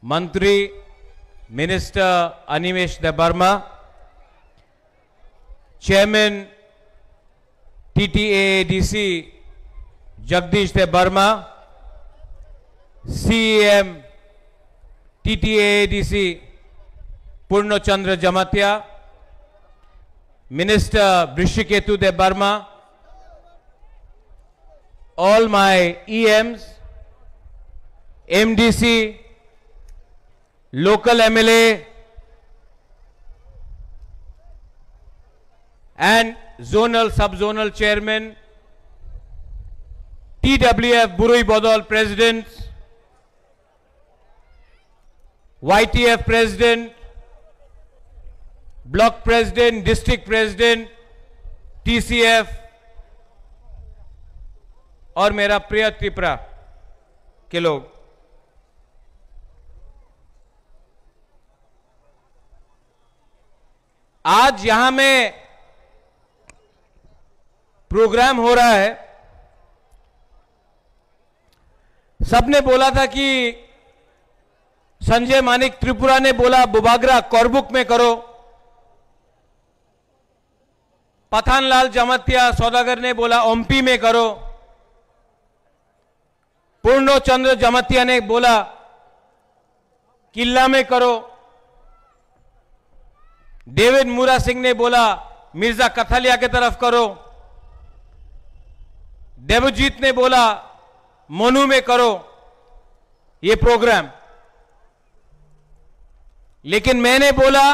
मंत्री minister Animesh Debbarma, chairman TTAADC Jagdish Debbarma, CEM TTAADC Purnachandra Jamatia, Minister Bhrishiketu Debarma, all my EMs, MDC, local MLA, and zonal, sub-zonal chairman, TWF Burui Bodol president, YTF president, block president, district president, TCF और मेरा प्रिय त्रिपुरा के लोग, आज यहां में programme हो रहा है। सबने बोला था कि संजय मानिक त्रिपुरा ने बोला बुबागरा कोरबुक में करो, पठानलाल जमातिया सौदागर ने बोला ओम्पी में करो, पूर्णचंद्र जमातिया ने बोला किल्ला में करो, डेविड मूरा सिंह ने बोला मिर्जा कथलिया के तरफ करो, देवजीत ने बोला मोनू में करो ये प्रोग्राम। लेकिन मैंने बोला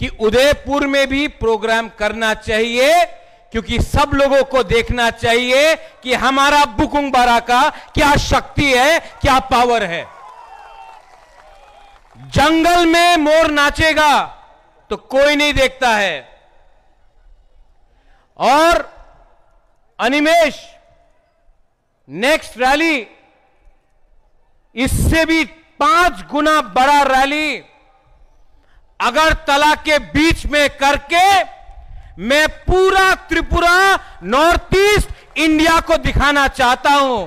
कि उदयपुर में भी प्रोग्राम करना चाहिए, क्योंकि सब लोगों को देखना चाहिए कि हमारा बुकुंग बारा का क्या शक्ति है, क्या पावर है। जंगल में मोर नाचेगा तो कोई नहीं देखता है। और अनिमेश, नेक्स्ट रैली इससे भी 5 गुना बड़ा रैली अगरतला के बीच में करके मैं पूरा त्रिपुरा, नॉर्थ ईस्ट इंडिया को दिखाना चाहता हूं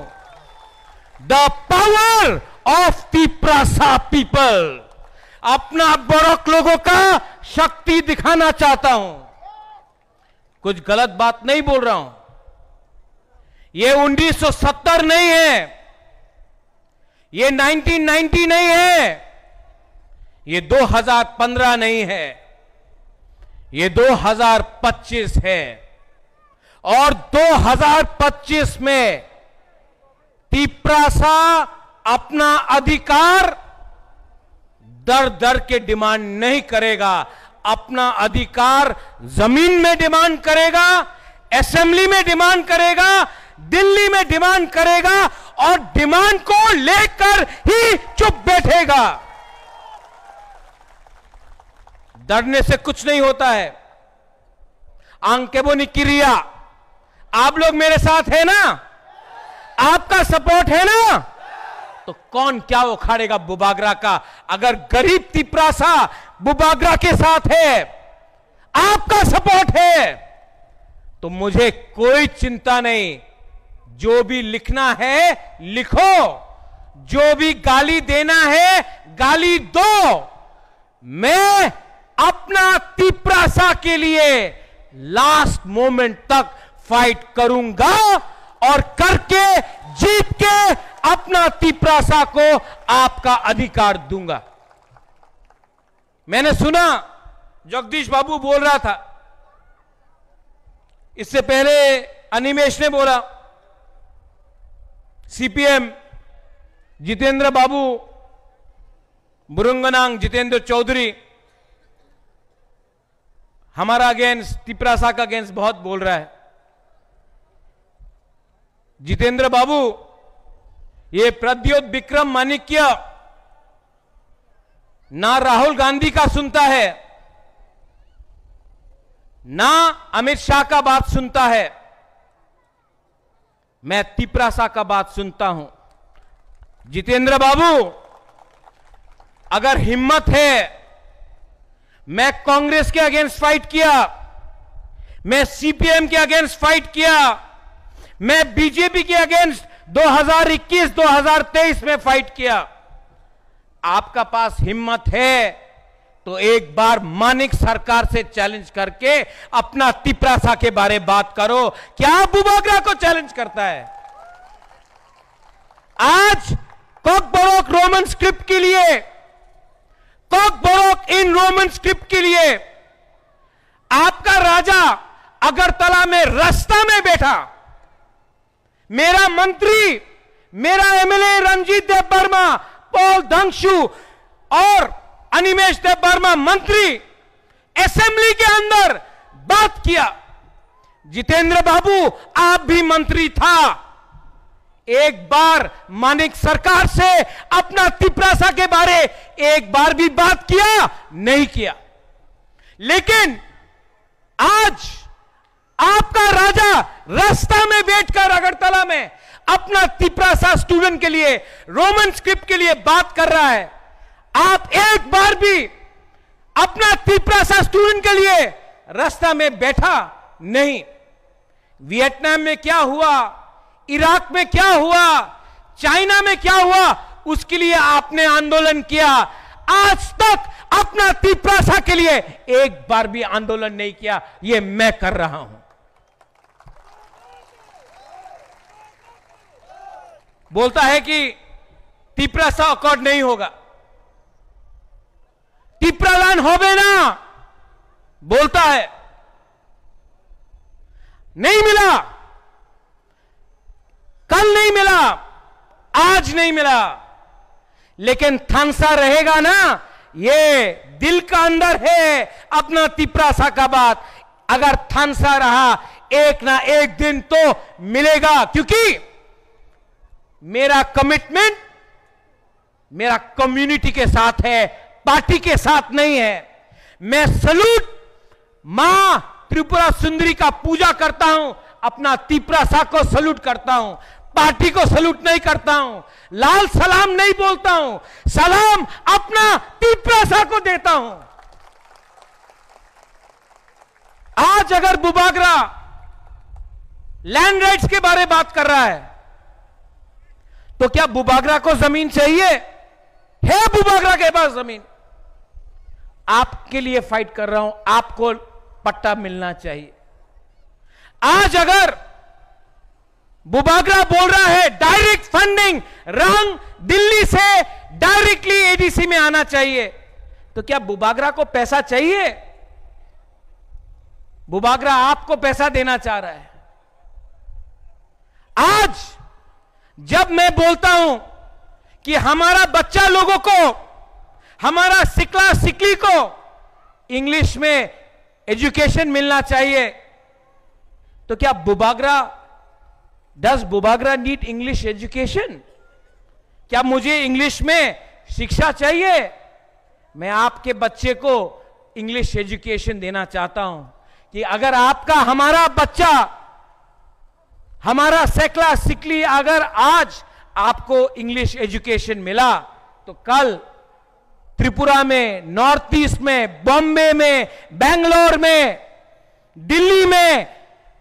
the power of Tiprasa people. अपना बोरोक लोगों का शक्ति दिखाना चाहता हूं। कुछ गलत बात नहीं बोल रहा हूं। ये 1970 नहीं है, ये 1990 नहीं है, ये 2015 नहीं है, ये 2025 है। और 2025 में तिप्रासा अपना अधिकार दर दर के डिमांड नहीं करेगा, अपना अधिकार जमीन में डिमांड करेगा, असेंबली में डिमांड करेगा, दिल्ली में डिमांड करेगा, और डिमांड को लेकर ही चुप बैठेगा। डरने से कुछ नहीं होता है। आंकेबो निकिरिया, आप लोग मेरे साथ है ना? आपका सपोर्ट है ना? तो कौन क्या उखाड़ेगा बुबागरा का? अगर गरीब तिप्रासा बुबागरा के साथ है, आपका सपोर्ट है, तो मुझे कोई चिंता नहीं। जो भी लिखना है लिखो, जो भी गाली देना है गाली दो। मैं अपना तिप्रासा के लिए लास्ट मोमेंट तक फाइट करूंगा और करके जीत के अपना तिप्रासा को आपका अधिकार दूंगा। मैंने सुना जगदीश बाबू बोल रहा था, इससे पहले अनिमेश ने बोला, CPM जितेंद्र बाबू, बुरुंगनांग जितेंद्र चौधरी हमारा अगेंस्ट, तिप्रासा का अगेंस्ट बहुत बोल रहा है। जितेंद्र बाबू, ये प्रद्योत विक्रम माणिक्य ना राहुल गांधी का सुनता है, ना अमित शाह का बात सुनता है, मैं तिप्रासा का बात सुनता हूं। जितेंद्र बाबू, अगर हिम्मत है, मैं कांग्रेस के अगेंस्ट फाइट किया, मैं CPM के अगेंस्ट फाइट किया, मैं बीजेपी के अगेंस्ट 2021-2023 में फाइट किया। आपका पास हिम्मत है तो एक बार मानिक सरकार से चैलेंज करके अपना तिपरासा के बारे बात करो। क्या बुबागरा को चैलेंज करता है? आज कॉकबोरोक रोमन स्क्रिप्ट के लिए, कॉकबोरोक इन रोमन स्क्रिप्ट के लिए आपका राजा अगरतला में रास्ता में बैठा, मेरा मंत्री, मेरा एमएलए रणजीत देव वर्मा, पॉल धंगशू और अनिमेश देव वर्मा मंत्री असेंबली के अंदर बात किया। जितेंद्र बाबू आप भी मंत्री था, एक बार मानिक सरकार से अपना तिपरासा के बारे एक बार भी बात किया? नहीं किया। लेकिन आज आपका राजा रास्ता में बैठकर अगरतला में अपना तिपरासा स्टूडेंट के लिए, रोमन स्क्रिप्ट के लिए बात कर रहा है। आप एक बार भी अपना तिपरासा स्टूडेंट के लिए रास्ता में बैठा नहीं। वियतनाम में क्या हुआ, इराक में क्या हुआ, चाइना में क्या हुआ, उसके लिए आपने आंदोलन किया। आज तक अपना तिपरासा के लिए एक बार भी आंदोलन नहीं किया। यह मैं कर रहा हूं। बोलता है कि तिपरासा अकॉर्ड नहीं होगा, तिपरालान होवे ना, बोलता है। नहीं मिला, कल नहीं मिला, आज नहीं मिला, लेकिन थानसा रहेगा ना। ये दिल का अंदर है अपना तिपरासा का बात। अगर थानसा रहा एक ना एक दिन तो मिलेगा, क्योंकि मेरा कमिटमेंट मेरा कम्युनिटी के साथ है, पार्टी के साथ नहीं है। मैं सलूट मां त्रिपुरा सुंदरी का पूजा करता हूं, अपना तिपरासा को सलूट करता हूं, पार्टी को सलूट नहीं करता हूं, लाल सलाम नहीं बोलता हूं, सलाम अपना तिपरासा को देता हूं। आज अगर बुबागरा लैंड राइट्स के बारे बात कर रहा है तो क्या बुबागरा को जमीन चाहिए? है बुबागरा के पास जमीन। आपके लिए फाइट कर रहा हूं, आपको पट्टा मिलना चाहिए। आज अगर बुबागरा बोल रहा है डायरेक्ट फंडिंग रंग दिल्ली से डायरेक्टली एडीसी में आना चाहिए, तो क्या बुबागरा को पैसा चाहिए? बुबागरा आपको पैसा देना चाह रहा है। आज जब मैं बोलता हूं कि हमारा बच्चा लोगों को, हमारा सिकला सिकली को इंग्लिश में एजुकेशन मिलना चाहिए, तो क्या does Bubagra need English education? क्या मुझे इंग्लिश में शिक्षा चाहिए? मैं आपके बच्चे को इंग्लिश एजुकेशन देना चाहता हूं कि अगर आपका, हमारा बच्चा, हमारा सेकला सिकली अगर आज आपको इंग्लिश एजुकेशन मिला तो कल त्रिपुरा में, नॉर्थ ईस्ट में, बॉम्बे में, बेंगलोर में, दिल्ली में,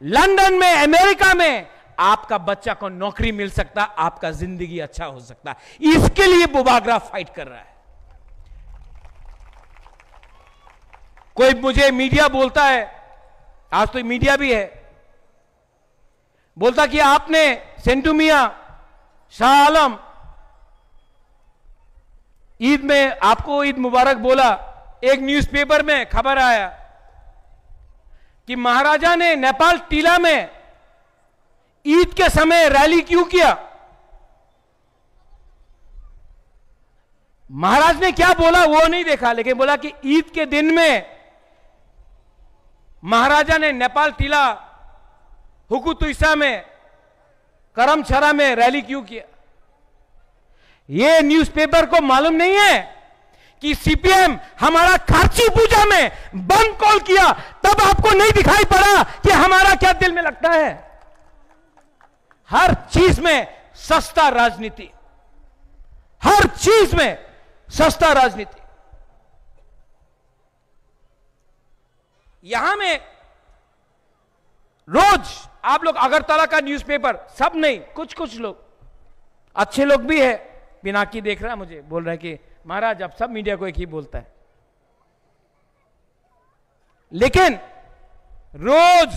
लंदन में, अमेरिका में आपका बच्चा को नौकरी मिल सकता, आपका जिंदगी अच्छा हो सकता। इसके लिए बुबागरा फाइट कर रहा है। कोई मुझे मीडिया बोलता है, आज तो मीडिया भी है, बोलता कि आपने सेंटू मियां शाह आलम ईद में आपको ईद मुबारक बोला। एक न्यूज़पेपर में खबर आया कि महाराजा ने नेपाल टीला में ईद के समय रैली क्यों किया? महाराज ने क्या बोला वो नहीं देखा, लेकिन बोला कि ईद के दिन में महाराजा ने नेपाल टीला, हुकुतुइसा में, करमछरा में रैली क्यों किया? यह न्यूज़पेपर को मालूम नहीं है कि सीपीएम हमारा खारची पूजा में बंद कॉल किया, तब आपको नहीं दिखाई पड़ा कि हमारा क्या दिल में लगता है? हर चीज में सस्ता राजनीति, हर चीज में सस्ता राजनीति। यहां में रोज आप लोग अगरतला का न्यूज़पेपर, सब नहीं, कुछ कुछ लोग अच्छे लोग भी है। पिनाकी देख रहा है मुझे, बोल रहा है कि महाराज अब सब मीडिया को एक ही बोलता है। लेकिन रोज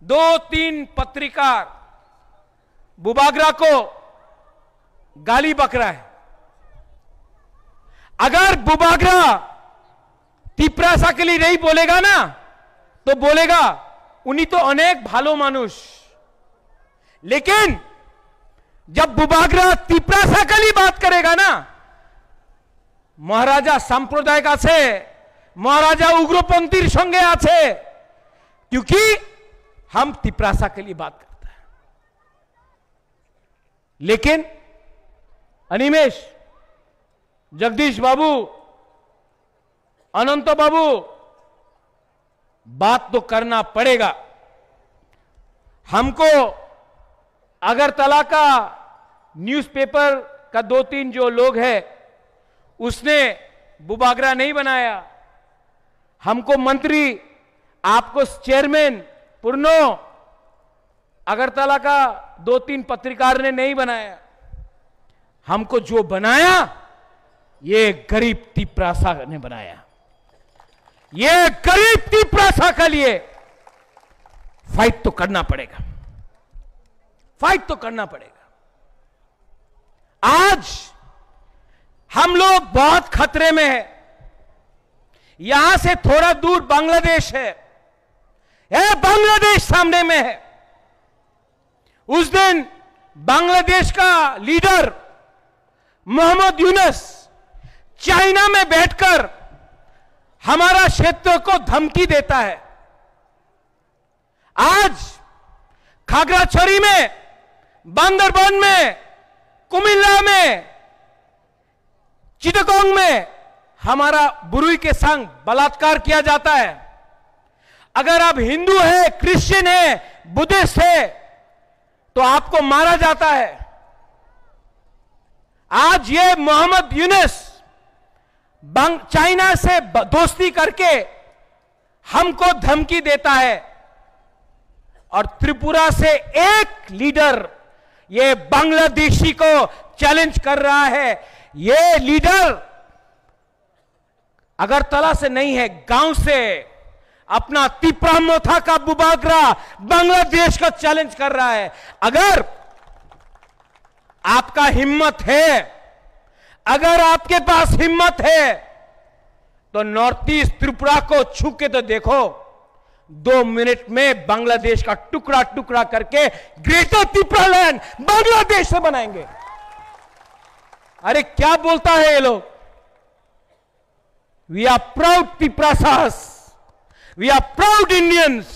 2-3 पत्रकार बुबागरा को गाली बक रहा है। अगर बुबागरा तिप्रासा के लिए नहीं बोलेगा ना, तो बोलेगा उन्हीं तो अनेक भालो मानुष। लेकिन जब बुबागरा तिप्रासा के लिए बात करेगा ना, महाराजा सांप्रदायिक आछे, महाराजा उग्रपंथीर संगे आछे, क्योंकि हम तिप्रासा के लिए बात करते हैं। लेकिन अनिमेश, जगदीश बाबू, अनंत बाबू, बात तो करना पड़ेगा हमको। अगरतला का न्यूज़पेपर का 2-3 जो लोग हैं, उसने बुबागरा नहीं बनाया। हमको मंत्री, आपको चेयरमैन पुरनो, अगरतला का 2-3 पत्रकार ने नहीं बनाया। हमको जो बनाया, ये गरीब तिप्रासा ने बनाया। ये गरीब तिप्रासा के लिए फाइट तो करना पड़ेगा, फाइट तो करना पड़ेगा। आज हम लोग बहुत खतरे में हैं। यहां से थोड़ा दूर बांग्लादेश है, बांग्लादेश सामने में है। उस दिन बांग्लादेश का लीडर मोहम्मद यूनुस चाइना में बैठकर हमारा क्षेत्र को धमकी देता है। आज खागराछड़ी में, बांदरबन में, कुमिल्ला में, चिटगोंग में हमारा बुरुई के संग बलात्कार किया जाता है। अगर आप हिंदू है, क्रिश्चियन है, बुद्धिस्ट है, तो आपको मारा जाता है। आज ये मोहम्मद यूनुस चाइना से दोस्ती करके हमको धमकी देता है। और त्रिपुरा से एक लीडर ये बांग्लादेशी को चैलेंज कर रहा है। ये लीडर अगरतला से नहीं है, गांव से अपना तिप्रामोथा का बुबागरा बांग्लादेश को चैलेंज कर रहा है। अगर आपका हिम्मत है, अगर आपके पास हिम्मत है, तो नॉर्थ ईस्ट त्रिपुरा को छू के तो देखो। 2 मिनट में बांग्लादेश का टुकड़ा टुकड़ा करके ग्रेटर त्रिपुरा लैंड बांग्लादेश से बनाएंगे। अरे क्या बोलता है ये लोग? We are proud Tiprasas, we are proud Indians,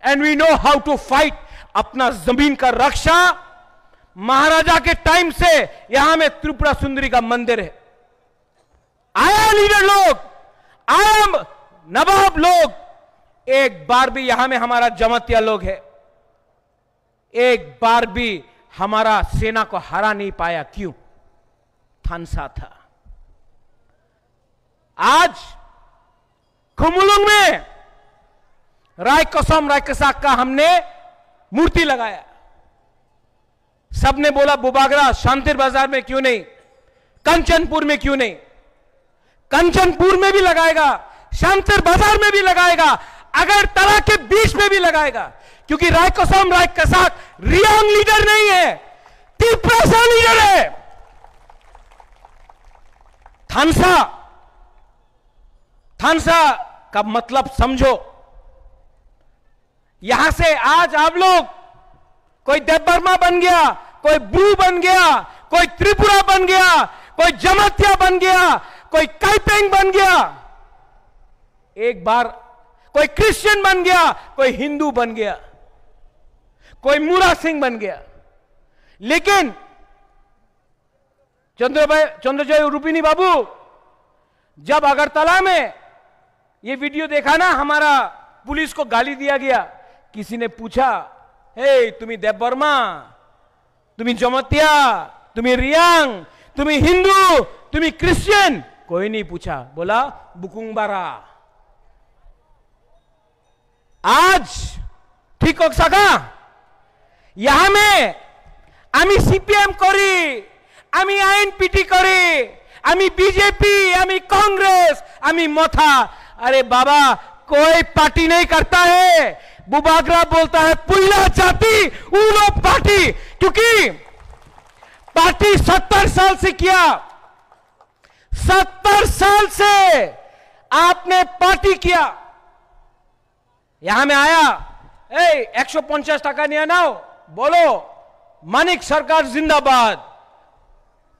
and we know how to fight. अपना जमीन का रक्षा महाराजा के टाइम से यहां में त्रिपुरा सुंदरी का मंदिर है। आया लीडर लोग, आया नवाब लोग, एक बार भी यहां में हमारा जमातिया लोग है, एक बार भी हमारा सेना को हरा नहीं पाया। क्यों? थानसा था। आज खुमुलुंग में रायकोसम रायकसाक का हमने मूर्ति लगाया। सबने बोला बुबागरा शांतिर बाजार में क्यों नहीं, कंचनपुर में क्यों नहीं? कंचनपुर में भी लगाएगा, शांतिर बाजार में भी लगाएगा, अगरतला के बीच में भी लगाएगा। क्योंकि रायकोसम रायकसाक रियांग लीडर नहीं है, तिप्रासा लीडर है। थानसा, थानसा का मतलब समझो। यहां से आज आप लोग, कोई देवबर्मा बन गया, कोई ब्रू बन गया, कोई त्रिपुरा बन गया, कोई जमातिया बन गया, कोई काइपेंग बन गया, एक बार कोई क्रिश्चियन बन गया, कोई हिंदू बन गया, कोई मूरा सिंह बन गया। लेकिन चंद्रजय रूपिनी बाबू, जब अगरतला में ये वीडियो देखा ना, हमारा पुलिस को गाली दिया गया, किसी ने पूछा, हे तुम्ही देवबर्मा, तुम्ही जमातिया, तुम्ही रियांग, तुम्ही हिंदू, तुम्ही क्रिश्चियन? कोई नहीं पूछा, बोला बुकुंगबारा। आज ठीक हो सका? यहां में আমি সিপিএম করি, আমি আইএনপিটি করি, আমি বিজেপি, আমি कांग्रेस, আমি मथा। अरे बाबा, कोई पार्टी नहीं करता है। बुबागरा बोलता है पुल्ला जाति उनो पार्टी, क्योंकि पार्टी 70 साल से किया। 70 साल से आपने पार्टी किया। यहां में आया, 150 টাকা নিয়ে নাও, बोलो मानिक सरकार जिंदाबाद।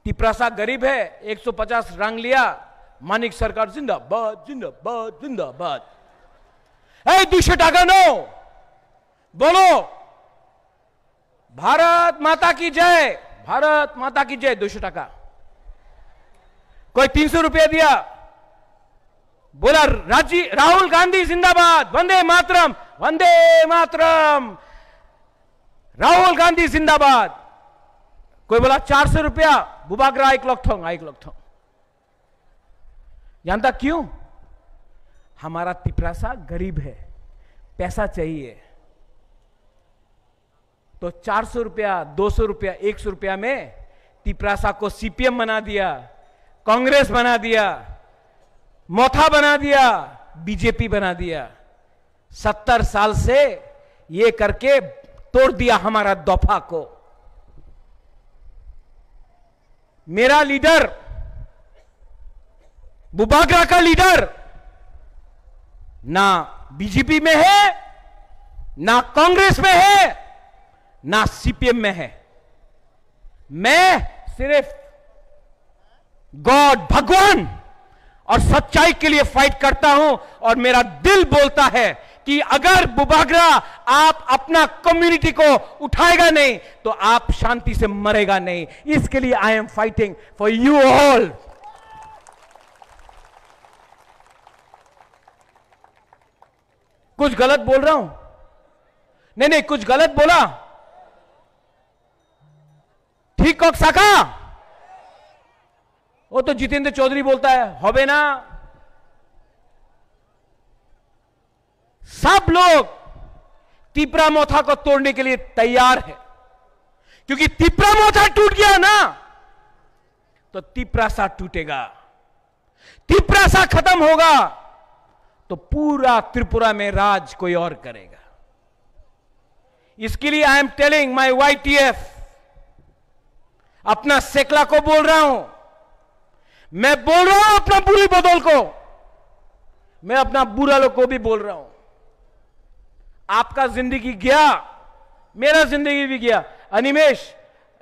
टिपरासा गरीब है, 150 रंग लिया, मानिक सरकार जिंदाबाद जिंदाबाद जिंदाबाद। 200 টাকা नो, बोलो भारत माता की जय, भारत माता की जय। 200 টাকা। कोई 300 रुपया दिया, बोला राहुल गांधी जिंदाबाद, वंदे मातरम, वंदे मातरम, राहुल गांधी जिंदाबाद। कोई बोला 400 रुपया, बुबागरा 1 लाख थोंग, 1 लाख थोंग। जानता क्यों? हमारा तिपरासा गरीब है, पैसा चाहिए, तो 400 रुपया, 200 रुपया, 100 रुपया में तिपरासा को सीपीएम बना दिया, कांग्रेस बना दिया, मोथा बना दिया, बीजेपी बना दिया। 70 साल से ये करके तोड़ दिया हमारा दफा को। मेरा लीडर, बुबागरा का लीडर, ना बीजेपी में है, ना कांग्रेस में है, ना सीपीएम में है। मैं सिर्फ गॉड, भगवान और सच्चाई के लिए फाइट करता हूं, और मेरा दिल बोलता है कि अगर बुबागरा आप अपना कम्युनिटी को उठाएगा नहीं तो आप शांति से मरेगा नहीं। इसके लिए I am fighting for you all. कुछ गलत बोल रहा हूं? नहीं, कुछ गलत बोला? ठीक कौक साका? वो तो जितेंद्र चौधरी बोलता है, होबे ना। सब लोग तिपरा मोथा को तोड़ने के लिए तैयार है, क्योंकि तिपरा मोथा टूट गया ना तो तिपरासा टूटेगा। तिपरासा खत्म होगा तो पूरा त्रिपुरा में राज कोई और करेगा। इसके लिए I am telling my YTF, अपना सेकला को बोल रहा हूं, मैं बोल रहा हूं अपना बुरी बदौल को, मैं अपना बुरा लोग को भी बोल रहा हूं। आपका जिंदगी गया, मेरा जिंदगी भी गया। Animesh,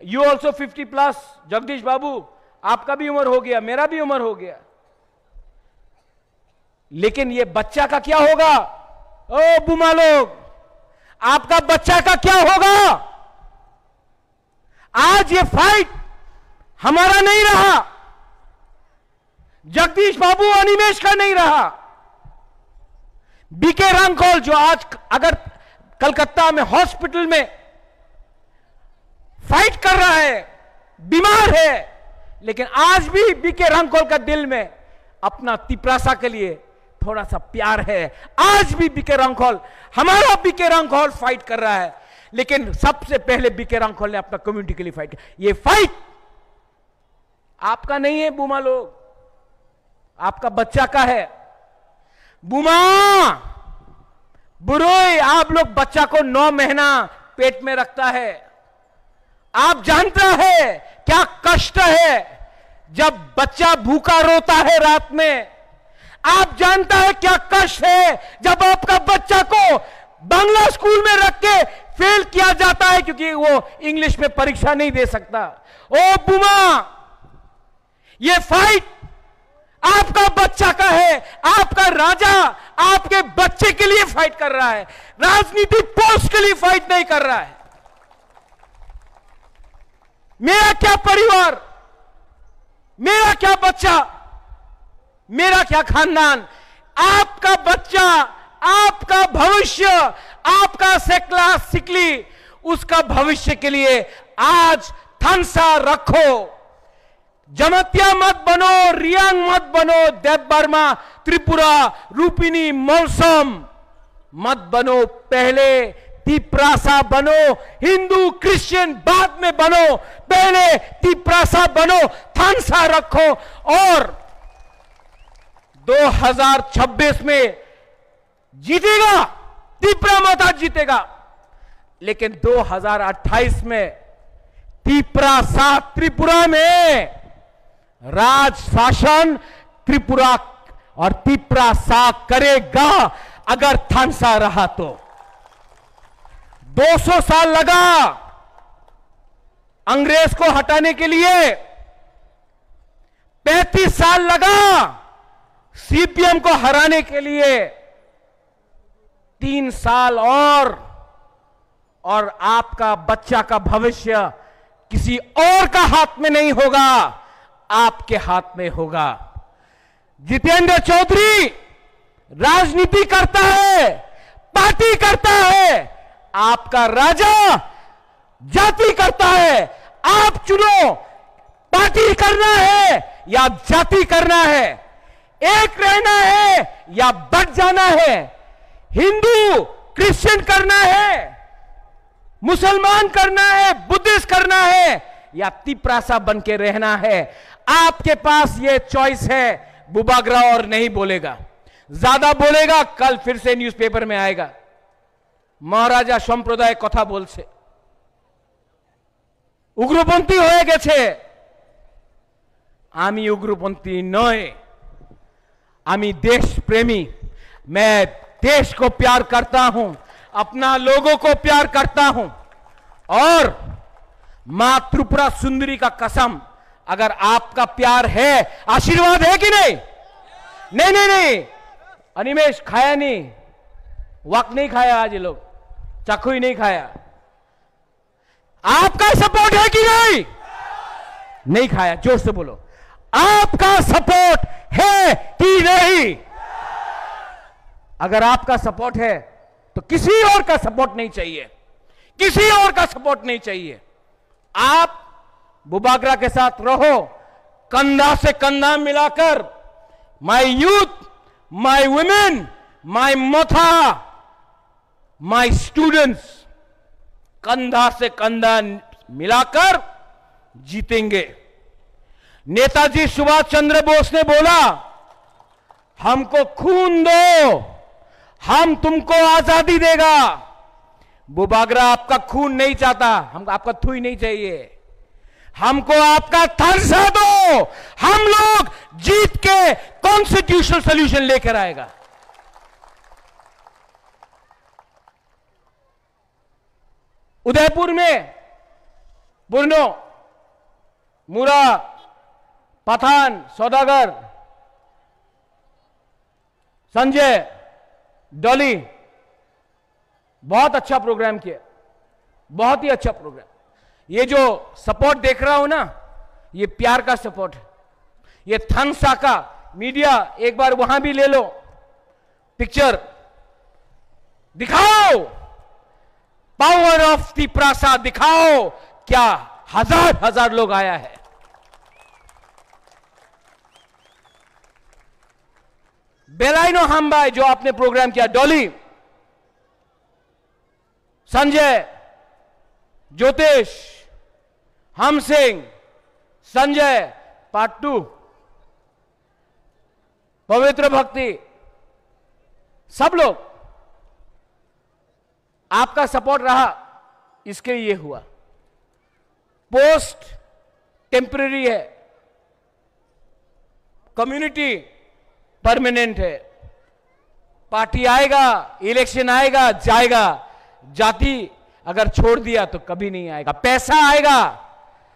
you also 50+। जगदीश बाबू, आपका भी उम्र हो गया, मेरा भी उम्र हो गया। लेकिन ये बच्चा का क्या होगा? ओ बुमा लोग, आपका बच्चा का क्या होगा? आज ये फाइट हमारा नहीं रहा, जगदीश बाबू अनिमेश का नहीं रहा। बीके रंगखोल जो आज अगर कलकत्ता में हॉस्पिटल में फाइट कर रहा है, बीमार है, लेकिन आज भी बीके रंगखोल का दिल में अपना तिपरासा के लिए थोड़ा सा प्यार है। आज भी बीके रंगखोल, हमारा बीके रंगखोल फाइट कर रहा है, लेकिन सबसे पहले बीके रंगखोल ने अपना कम्युनिटी के लिए फाइट किया। ये फाइट आपका नहीं है बुमा लोग, आपका बच्चा का है। बुमा, बुरोई, आप लोग बच्चा को 9 महीना पेट में रखता है। आप जानता है क्या कष्ट है जब बच्चा भूखा रोता है रात में। आप जानता है क्या कष्ट है जब आपका बच्चा को बांग्ला स्कूल में रख के फेल किया जाता है क्योंकि वो इंग्लिश में परीक्षा नहीं दे सकता। ओ बुमा, ये फाइट आपका बच्चा का है, आपका राजा आपके बच्चे के लिए फाइट कर रहा है, राजनीतिक पोस्ट के लिए फाइट नहीं कर रहा है। मेरा क्या परिवार, मेरा क्या बच्चा, मेरा क्या खानदान, आपका बच्चा, आपका भविष्य, आपका सेकला सिकली, उसका भविष्य के लिए आज थनसा रखो। जमतिया मत बनो, रियांग मत बनो, देव बर्मा, त्रिपुरा, रूपिनी, मौसम मत बनो। पहले तिप्रासा बनो, हिंदू क्रिश्चियन बाद में बनो, पहले तिप्रासा बनो, थानसा रखो और 2026 में जीतेगा, तिप्रामता जीतेगा। लेकिन 2028 में तिप्रासा त्रिपुरा में राज शासन त्रिपुरा और तिप्रासा करेगा अगर थानसा रहा तो। 200 साल लगा अंग्रेज को हटाने के लिए, 35 साल लगा सीपीएम को हराने के लिए, 3 साल और आपका बच्चा का भविष्य किसी और का हाथ में नहीं होगा, आपके हाथ में होगा। जितेंद्र चौधरी राजनीति करता है, पार्टी करता है, आपका राजा जाति करता है। आप चुनो, पार्टी करना है या जाति करना है, एक रहना है या बट जाना है, हिंदू क्रिश्चियन करना है, मुसलमान करना है, बुद्धिस्ट करना है या तिप्रासा बन के रहना है। आपके पास ये चॉइस है। बुबाग्रा और नहीं बोलेगा, ज्यादा बोलेगा कल फिर से न्यूज़पेपर में आएगा महाराजा সম্প্রদায় কথা বলছে, उग्रपंथी হয়ে গেছে। আমি उग्रपंथी নয়, আমি देश प्रेमी। मैं देश को प्यार करता हूं, अपना लोगों को प्यार करता हूं और मां त्रिपुरा सुंदरी का कसम, अगर आपका प्यार है, आशीर्वाद है कि नहीं? नहीं नहीं नहीं, अनिमेश खाया नहीं, वक नहीं खाया, आज ये लोग चाकू ही नहीं खाया। आपका सपोर्ट है कि नहीं? नहीं खाया, जोर से बोलो, आपका सपोर्ट है कि नहीं? अगर आपका सपोर्ट है तो किसी और का सपोर्ट नहीं चाहिए, किसी और का सपोर्ट नहीं चाहिए। आप बुबाग्रा के साथ रहो, कंधा से कंधा मिलाकर। My youth, my women, my Motha, my students, कंधा से कंधा मिलाकर जीतेंगे। नेताजी सुभाष चंद्र बोस ने बोला, हमको खून दो, हम तुमको आजादी देगा। बुबाग्रा आपका खून नहीं चाहता, हम आपका थूई नहीं चाहिए, हमको आपका थानसा दो, हम लोग जीत के कॉन्स्टिट्यूशनल सॉल्यूशन लेकर आएगा। उदयपुर में बुर्नो, मुरा, पठान, सौदागर, संजय, डॉली, बहुत अच्छा प्रोग्राम किया, बहुत ही अच्छा प्रोग्राम। ये जो सपोर्ट देख रहा हूं ना, ये प्यार का सपोर्ट है, ये थानसा का। मीडिया एक बार वहां भी ले लो, पिक्चर दिखाओ, पावर ऑफ तिप्रासा दिखाओ, क्या हजार हजार लोग आया है। बेलाइनो हम्बाई जो आपने प्रोग्राम किया, डॉली, संजय, ज्योतिष, हम सिंह, संजय, पार्ट 2, पवित्र भक्ति, सब लोग आपका सपोर्ट रहा, इसके ये हुआ। पोस्ट टेम्पररी है, कम्युनिटी परमानेंट है। पार्टी आएगा, इलेक्शन आएगा, जाएगा। जाति अगर छोड़ दिया तो कभी नहीं आएगा। पैसा आएगा,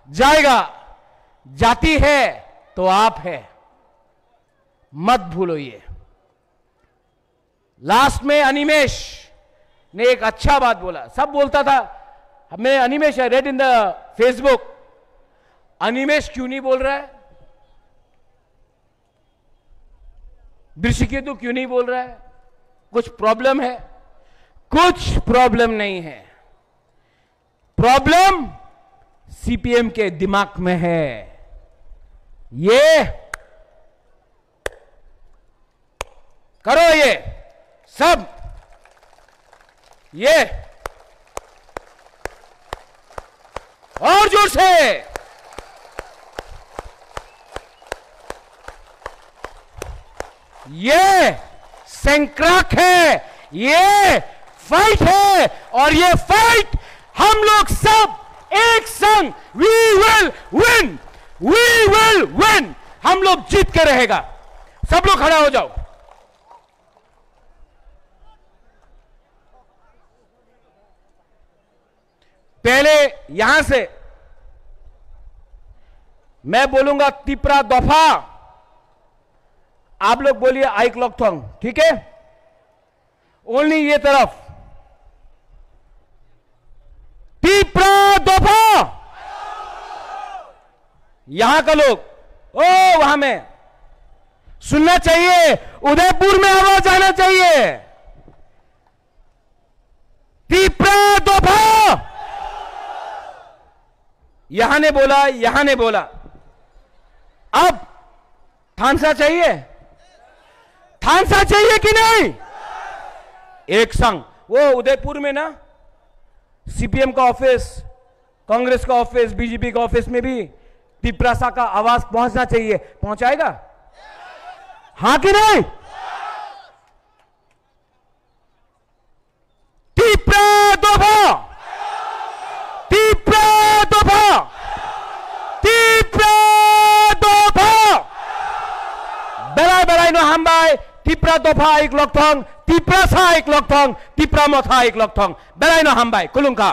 जाएगा। जाति है तो आप है, मत भूलो ये। लास्ट में अनिमेश ने एक अच्छा बात बोला, सब बोलता था, मैं Animesh I read in the Facebook, Animesh क्यों नहीं बोल रहा है, दृष्टिकेतु क्यों नहीं बोल रहा है, कुछ प्रॉब्लम है? कुछ प्रॉब्लम नहीं है, प्रॉब्लम सीपीएम के दिमाग में है। ये करो, ये सब, ये और जोर से। ये संक्राक है, ये फाइट है, और ये फाइट हम लोग सब एक संग we will win, we will win, हम लोग जीत के रहेगा। सब लोग खड़ा हो जाओ। पहले यहां से मैं बोलूंगा तिपरा दफा, आप लोग बोलिए आइक लॉकथोंग, ठीक है? ओनली ये तरफ तिपरा दफा। यहां का लोग ओ वहां में सुनना चाहिए, उदयपुर में आवाज आना चाहिए। तिपरा दफा। यहां ने बोला, यहां ने बोला। अब थानसा चाहिए, थानसा चाहिए कि नहीं? एक संग वो उदयपुर में ना सीपीएम का ऑफिस, कांग्रेस का ऑफिस, बीजेपी का ऑफिस में भी तिपरासा का आवाज पहुंचना चाहिए। पहुंचाएगा? हां कि नहीं? तिपरा दफा, तिपरा दफा, तिपरा दफा। बेलाय बेलाय नो हामबाय तिपरा दफा एक लकथं, तिपरासा एक लकथं, तिपरा मथा एक लकथं। बेलाय नो हामबाय खुलुमखा।